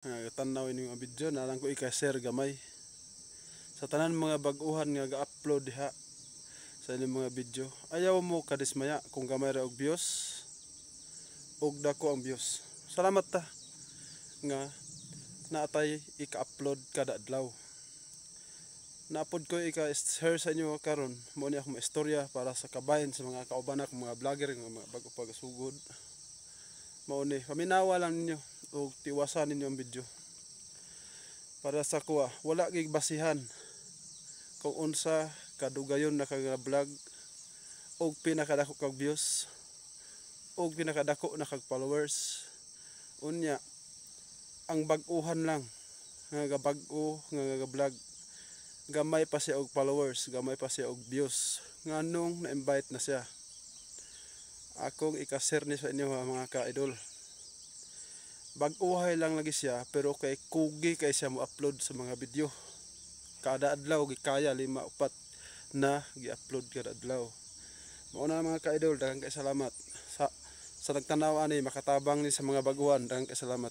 Tanaw ini mga video na lang ko i-share gamay sa tanan mga baguhan nga ga-upload diha sa inyong mga video. Ayaw mo kadismaya kung gamay ra og views og dako ang views. Salamat ta nga naatay ika-upload kada adlaw. Naapod ko ika-share sa inyo karon mo ni akong istorya para sa kabayan sa mga kauban akong mga vlogger nga mga bago pagasugod. Mao ni paminawa lang ninyo o tiwasan ninyo ang video para sa kuha wala gig basihan kung unsa kadugayon na kag vlog og pinakadako kag views og pinakadako na kag followers. Unya ang bag-uhan lang nga bag-o nga vlog gamay pa siya og followers, gamay pa siya og views nganong na-invite na siya. Akong ika-share ni sa inyo mga ka-idol. Bag-uhay lang lagi siya pero kay kugi kay siya mo upload sa mga video. Kada adlaw gikaya 5-4 na gi-upload kada adlaw. Mao na mga ka-idol, daghang kay salamat sa nagtanaw ani makatabang ni sa mga baguhan, daghang kay salamat.